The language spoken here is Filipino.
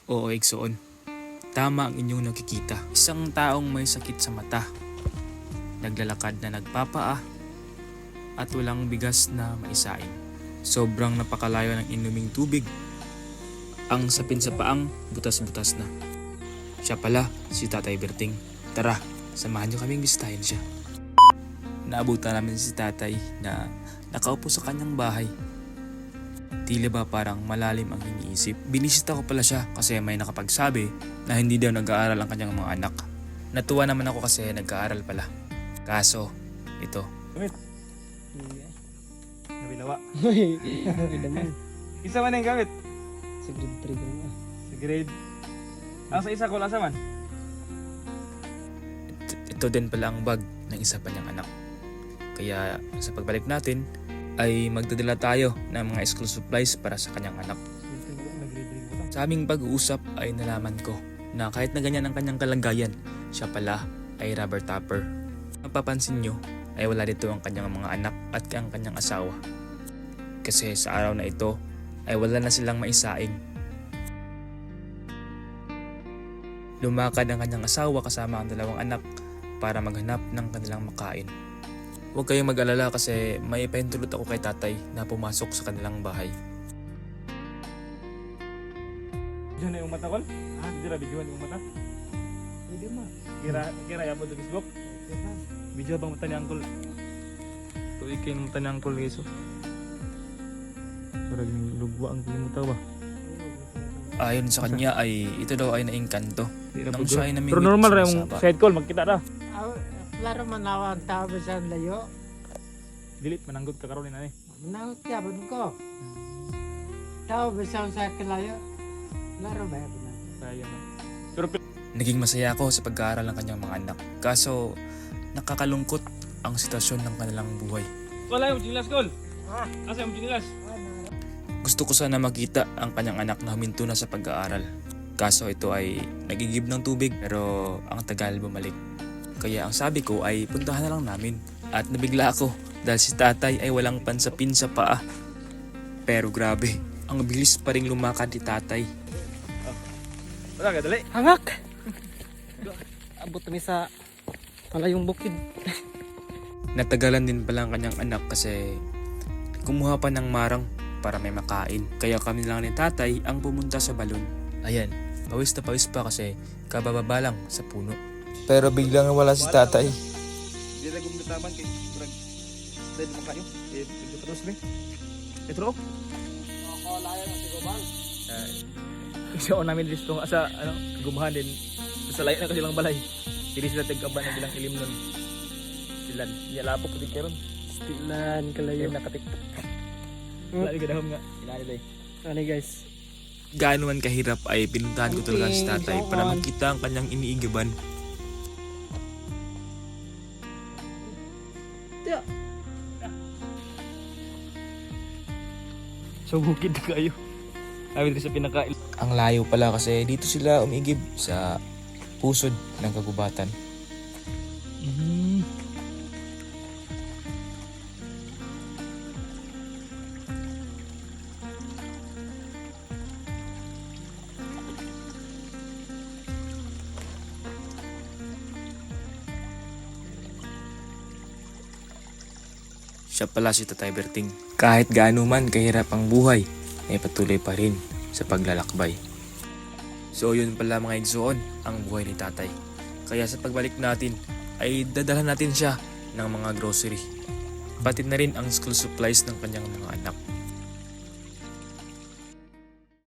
Oo, Igsoon. Tama ang inyong nakikita. Isang taong may sakit sa mata, naglalakad na nagpapaa, at walang bigas na maisain. Sobrang napakalayo ng inuming tubig. Ang sapin sa paang butas-butas na. Siya pala si Tatay Berting. Tara, samahan niyo kaming bisitahin siya. Naabutan namin si Tatay na nakaupo sa kanyang bahay. Tila ba parang malalim ang iniisip. Binisita ko pala siya kasi may nakapagsabi na hindi daw nag-aaral ang kanyang mga anak. Natuwa naman ako kasi nag-aaral pala. Kaso, ito. Nabilawa. Uy, naman. Isa man yung gamit. Sa grade 3 ko na. Sa grade. Ang sa isa ko lang man. Ito din pala ang bag ng isa pa niyang anak. Kaya sa pagbalik natin ay magdadala tayo ng mga school supplies para sa kanyang anak. Sa aming pag-uusap ay nalaman ko na kahit na ganyan ang kanyang kalagayan, siya pala ay rubber tapper. Mapapansin nyo ay wala dito ang kanyang mga anak at ang kanyang asawa. Kasi sa araw na ito ay wala na silang maisaing. Lumakad ang kanyang asawa kasama ang dalawang anak para maghanap ng kanilang makain. Huwag kayong mag-alala kasi may ipahintulot ako kay tatay na pumasok sa kanilang bahay. Diyan na yung mata ko? Hindi na videoan yung mata? Hindi mo. Kira yan mo sa Facebook? Video bang mata ni Uncle? Tuwik kayo ng mata ni Uncle Yeso. Parang lugwa ang kalimutan ba? Ayon sa kanya ay ito daw ay naingkanto. Nang siya ay namingwit pero normal sa ra yung saba. side call, magkita na. Laro manawag tao ba sa layo? Delete, mananggot ka karoon na eh. Manawag tiyaban ko. Tao ba sa kalayo? Laro ba yan? Kaya na. Naging masaya ako sa pag-aaral ng kanyang mga anak. Kaso nakakalungkot ang sitwasyon ng kanilang buhay. Wala yung chinilas, Col. Asa yung chinilas? Gusto ko sana makita ang kanyang anak na huminto na sa pag-aaral. Kaso ito ay nagigib ng tubig pero ang tagal bumalik. Kaya ang sabi ko ay puntahan na lang namin. At nabigla ako dahil si tatay ay walang pansapin sa paa. Pero grabe, ang bilis pa ring lumakad ni tatay. Wala ka, dali. Hangak! Abot kami sa palayong bukid. Natagalan din pala ang kanyang anak kasi kumuha pa ng marang para may makain. Kaya kami lang ni tatay ang pumunta sa balon. Ayan, pawis na pawis pa kasi kabababa lang sa puno. Pero biglang wala si tatay. Hindi na gumitaman kay Brad. Dahil mo kayo. Ito terus ba? Ito ro. Ako layo ng sigubang. Kasi ako namin listo sa gumahan din. Sa layo na kasi lang balay. Hindi sila tagkaban ng bilang ilim nun. Silan. Niyalapok ko din karon. Stilan kalayo. Yung nakatiktok. Wala di gadahom nga. Inani day. Ano guys? Gaano man kahirap ay pinuntahan ko talaga si tatay para makita ang kanyang iniigiban. So bukid na kayo. Sabi ko sa pinakain. Ang layo pala kasi dito sila umigib sa pusod ng kagubatan. Siya pala si Tatay Berting. Kahit gaano man kahirap ang buhay, ay patuloy pa rin sa paglalakbay. So yun pala mga igsoon, ang buhay ni tatay. Kaya sa pagbalik natin, ay dadalhan natin siya ng mga grocery. Pati na rin ang school supplies ng kanyang mga anak.